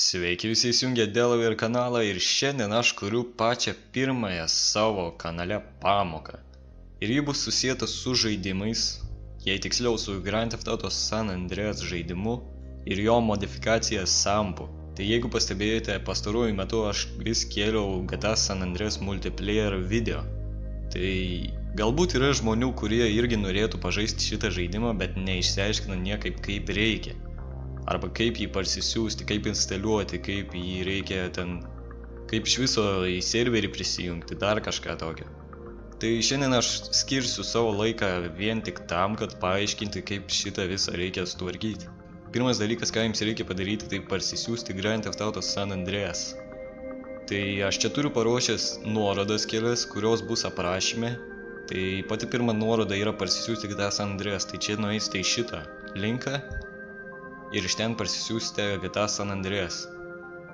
Sveiki visi įsijungę Delaware kanalą ir šiandien aš kuriu pačią pirmąją savo kanale pamoką. Ir ji bus susieta su žaidimais, jei tiksliau su Grand Theft Auto San Andreas žaidimu ir jo modifikacija Sampu. Tai jeigu pastebėjote, pastaruoju metu aš vis kėliau GTA San Andreas multiplayer video. Tai galbūt yra žmonių, kurie irgi norėtų pažaisti šitą žaidimą, bet neišsiaiškina niekaip kaip reikia. Arba kaip jį parsisiųsti, kaip instaliuoti, kaip jį reikia kaip iš viso į serverį prisijungti, dar kažką tokio. Tai šiandien aš skirsiu savo laiką vien tik tam, kad paaiškinti, kaip šitą visą reikia sutvarkyti. Pirmas dalykas, ką jums reikia padaryti, tai parsisiųsti Grand Theft Auto San Andreas. Tai aš čia turiu paruošęs nuorodas kelias, kurios bus aprašyme. Tai pati pirma nuoroda yra parsisiųsti GTA San Andreas, tai čia nueisite į šitą linką. Ir iš ten parsisiųsite GTA San Andreas.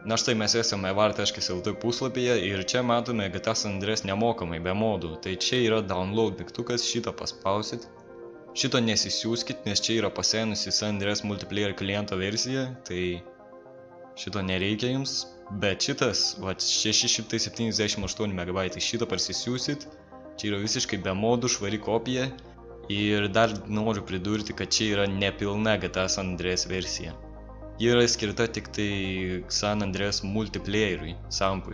Na štai mes esame var.lt puslapyje ir čia matome GTA San Andreas nemokamai, be modų. Tai čia yra download mygtukas, šitą paspausit. Šito nesisiųskit, nes čia yra pasenusi San Andreas multiplayer kliento versija, tai šito nereikia jums. Bet šitas, 678 MB, šitą parsisiųsit. Čia yra visiškai be modų, švari kopija. Ir dar noriu pridurti, kad čia yra nepilna GTA San Andreas versija. Ji yra skirta tik tai San Andreas multiplayerui, Sampui.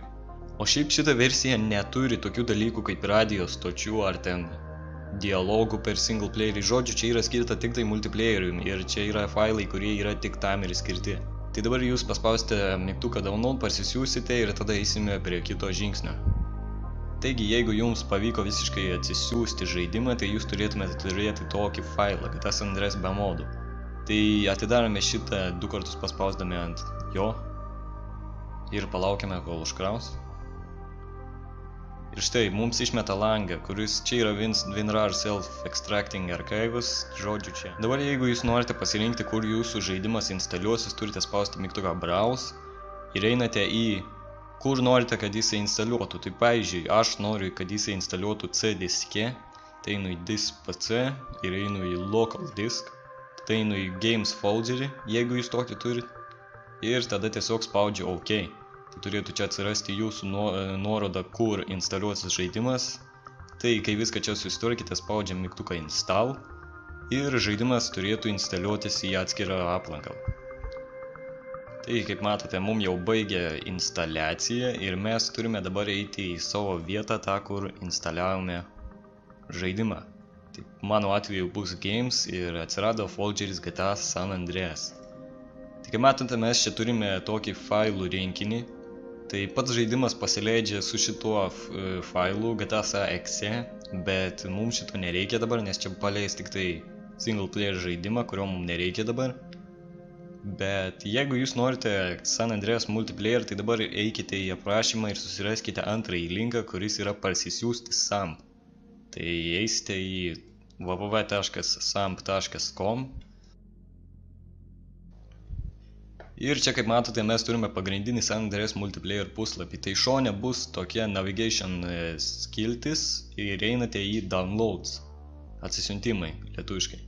O šiaip šita versija neturi tokių dalykų kaip radio stočių ar ten dialogų per single playerį. Žodžiu, čia yra skirta tik tai multiplayeriui ir čia yra failai, kurie yra tik tam ir skirti. Tai dabar jūs paspausite mygtuką download, parsisiųsite ir tada eisime prie kito žingsnio. Taigi, jeigu jums pavyko visiškai atsisiųsti žaidimą, tai jūs turėtumėte turėti tokį failą, GTA San Andreas be modų. Tai atidarome šitą 2 kartus paspausdami ant jo ir palaukime, kol užkraus. Ir štai, mums išmeta langą, kuris čia yra WinRAR Self-Extracting Archives, žodžiu čia. Dabar jeigu jūs norite pasirinkti, kur jūsų žaidimas instaliuosis, turite spausti mygtuką Browse ir einate į kur norite, kad jisai instaliuotų. Tai pavyzdžiui, aš noriu, kad jisai instaliuotų C diske, tai einu į Disk PC ir einu į Local Disk, tai einu į Games folderį, jeigu jūs tokį turit, ir tada tiesiog spaudžiu OK. Tai turėtų čia atsirasti jūsų nuoroda, kur instaliuosis žaidimas. Tai kai viską čia susitvarkite, spaudžiam mygtuką Install ir žaidimas turėtų instaliuotis į atskirą aplanką. Tai kaip matote, mums jau baigė instaliacija ir mes turime dabar eiti į savo vietą, tą, kur instaliavome žaidimą. Tai mano atveju bus Games ir atsirado folderis GTA San Andreas. Tai kaip matote, mes čia turime tokį failų rinkinį. Tai pats žaidimas pasileidžia su šituo failu GTA.exe, bet mums šito nereikia dabar, nes čia paleis tik tai single player žaidimą, kurio mums nereikia dabar. Bet jeigu jūs norite San Andreas multiplayer, tai dabar eikite į aprašymą ir susiraskite antrąjį linką, kuris yra parsisiųsti Samp. Tai eisite į www.samp.com. Ir čia kaip matote, mes turime pagrindinį San Andreas multiplayer puslapį. Tai šone bus tokia navigation skiltis ir einate į downloads, atsisiuntimai lietuviškai.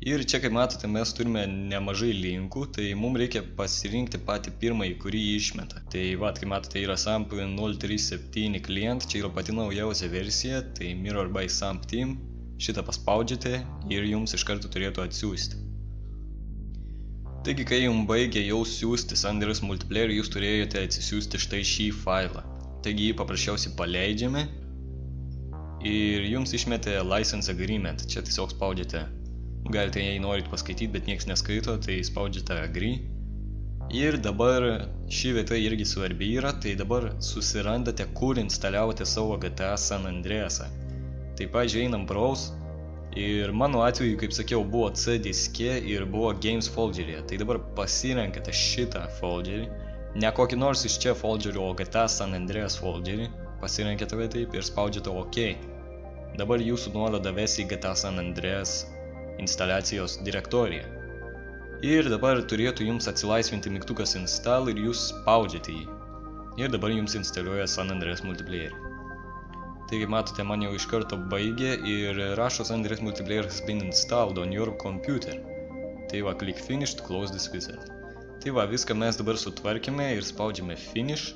Ir čia kaip matote, mes turime nemažai linkų, tai mums reikia pasirinkti patį pirmąjį, kurį išmeta. Tai kaip matote, yra Samp 037 klient, čia yra pati naujausia versija, tai Mirror by Samp Team. Šitą paspaudžiate ir jums iš karto turėtų atsiųsti. Taigi, kai jums baigė jau siųsti San Andreas multiplayer, jūs turėjote atsisiųsti štai šį failą. Taigi jį paprasčiausiai paleidžiame ir jums išmetė License Agreement. Čia tiesiog spaudžiate. Galite, jei norit paskaityti, bet nieks neskaito, tai spaudžiate Agree. Ir dabar ši vieta irgi svarbi yra, tai dabar susirandate, kur instaliavote savo GTA San Andreasą. Tai pavyzdžiui, einam Browse ir mano atveju, kaip sakiau, buvo C diske ir buvo Games folderyje. Tai dabar pasirenkate šitą folderį, ne kokį nors iš čia folderį, o GTA San Andreas folderį. Pasirenkate taip ir spaudžiate OK. Dabar jūsų nuoroda ves į GTA San Andreas instaliacijos direktoriją. Ir dabar turėtų jums atsilaisvinti mygtukas Install ir jūs spaudžiate jį. Ir dabar jums instaliuoja San Andreas multiplayer. Taigi matote, man jau iš karto baigė ir rašo San Andreas multiplayer has been installed on your computer. Tai va, click finish to close this wizard. Tai va, viską mes dabar sutvarkėme ir spaudžiame finish.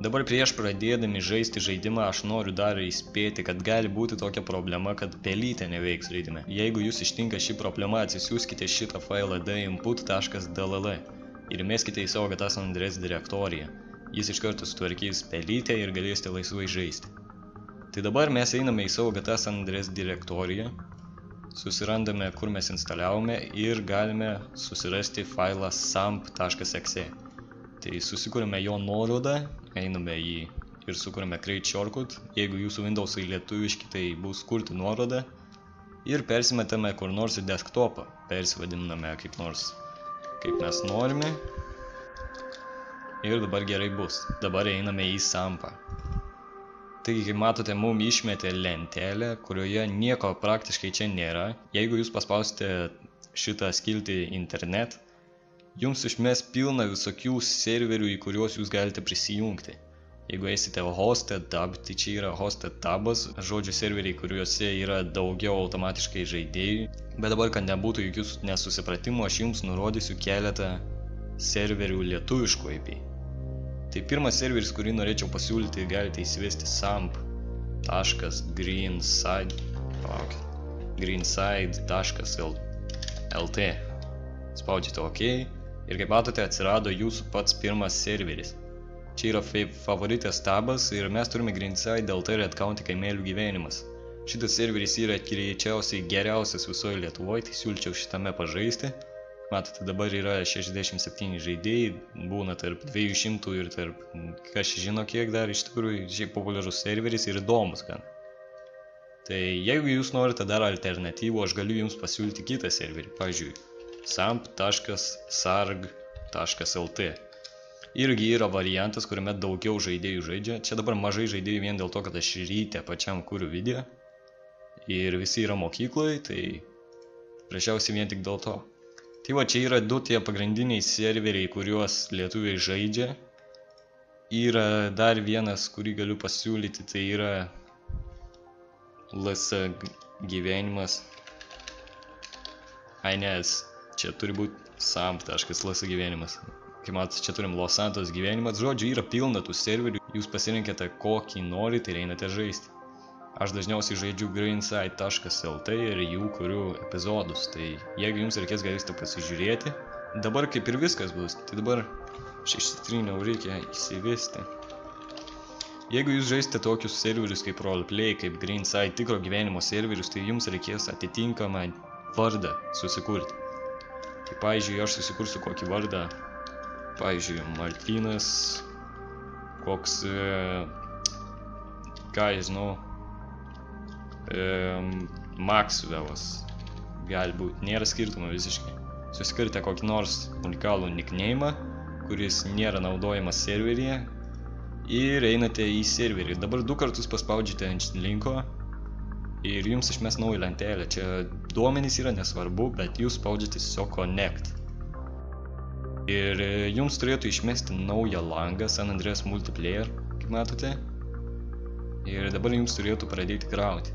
Dabar prieš pradėdami žaisti žaidimą aš noriu dar įspėti, kad gali būti tokia problema, kad pelytė neveiks žaidime. Jeigu jūs ištinka ši problema, atsisiųskite šitą failą dinput.dll ir įmeskite į savo GTA San Andreas direktoriją. Jis iš karto sutvarkys pelytę ir galėsite laisvai žaisti. Tai dabar mes einame į savo GTA San Andreas direktoriją, susirandame, kur mes instaliavome ir galime susirasti failą samp.exe. Tai susikūrėme jo nuorodą, einame jį ir sukūrėme create shortcut. Jeigu jūsų Windows'ai lietuviški, tai bus kurti nuorodą. Ir persimetame kur nors į desktopą. Persivadiname kaip nors, kaip mes norime. Ir dabar gerai bus. Dabar einame į sampą. Taigi, kaip matote, mums išmetė lentelę, kurioje nieko praktiškai čia nėra. Jeigu jūs paspausite šitą skiltį internet, jums išmes pilna visokių serverių, į kuriuos jūs galite prisijungti. Jeigu eisite hosted tab, tai čia yra hosted tabas, žodžiu serveriai, kuriuose yra daugiau automatiškai žaidėjų. Bet dabar, kad nebūtų jokių nesusipratimų, aš jums nurodysiu keletą serverių lietuviškų IP. Tai pirmas serveris, kurį norėčiau pasiūlyti, galite įsivesti samp.greenside.lt. Spaudžiate OK. Ir kaip matote, atsirado jūsų pats pirmas serveris. Čia yra favoritės tabas ir mes turime Greenside.lt Red County kaimelių gyvenimas. Šitas serveris yra greičiausiai geriausias visoje Lietuvoje, tai siūlyčiau šitame pažaisti. Matote, dabar yra 67 žaidėjai, būna tarp 200 ir tarp, kas žino kiek dar, iš tikrųjų, šiaip populiarus serveris ir įdomus gan. Tai jeigu jūs norite dar alternatyvų, aš galiu jums pasiūlyti kitą serverį, pavyzdžiui, samp.sarg.lt. Irgi yra variantas, kuriame daugiau žaidėjų žaidžia. Čia dabar mažai žaidėjų vien dėl to, kad aš ryte pačiam kuriu video. Ir visi yra mokykloje, tai prašiausiai vien tik dėl to. Tai va, čia yra du tie pagrindiniai serveriai, kuriuos lietuviai žaidžia. Yra dar vienas, kurį galiu pasiūlyti, tai yra LS gyvenimas. Ai nes, čia turi būti samp.ls gyvenimas. Kaip matote, čia turim Los Santos gyvenimas. Žodžiu, yra pilna tų serverių. Jūs pasirinkite kokį norite ir einate žaisti. Aš dažniausiai žaidžiu greenside.lt ir jų kuriu epizodus. Tai jeigu jums reikės, galėsite pasižiūrėti. Dabar kaip ir viskas bus. Tai dabar išsitryniau, reikia įsivesti. Jeigu jūs žaisite tokius serverius kaip roleplay, kaip Greenside tikro gyvenimo serverius, tai jums reikės atitinkamą vardą susikurti. Tai pavyzdžiui, aš susikursiu kokį vardą. Pavyzdžiui, Martynas, koks, ką žinau, Maxwellas, gali būti, nėra skirtumo visiškai. Susikurite kokį nors unikalų nickname'ą, kuris nėra naudojamas serveryje ir einate į serverį. Dabar 2 kartus paspaudžiate ant linko ir jums išmes naują lentelę. Čia duomenys yra nesvarbu, bet jūs spaudžiate tiesiog connect. Ir jums turėtų išmesti naują langą San Andreas Multiplayer, kaip matote. Ir dabar jums turėtų pradėti krauti.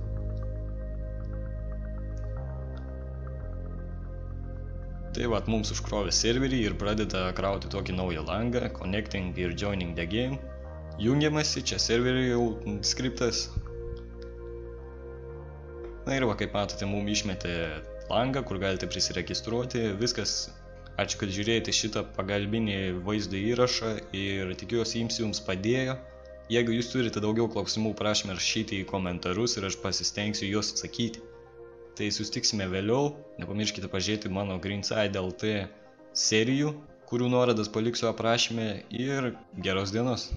Tai vat mums užkrovė serverį ir pradeda krauti tokį naują langą, connecting ir joining the game. Jungiamasi, čia serverį jau skriptas. Na ir va, kaip matote, mums išmetė langą, kur galite prisiregistruoti. Viskas. Ačiū, kad žiūrėjote šitą pagalbinį vaizdo įrašą ir tikiuosi jums padėjo. Jeigu jūs turite daugiau klausimų, prašome rašyti į komentarus ir aš pasistengsiu juos atsakyti. Tai susitiksime vėliau, nepamirškite pažiūrėti mano Greenside.lt serijų, kurių nuorodas paliksiu aprašyme ir geros dienos.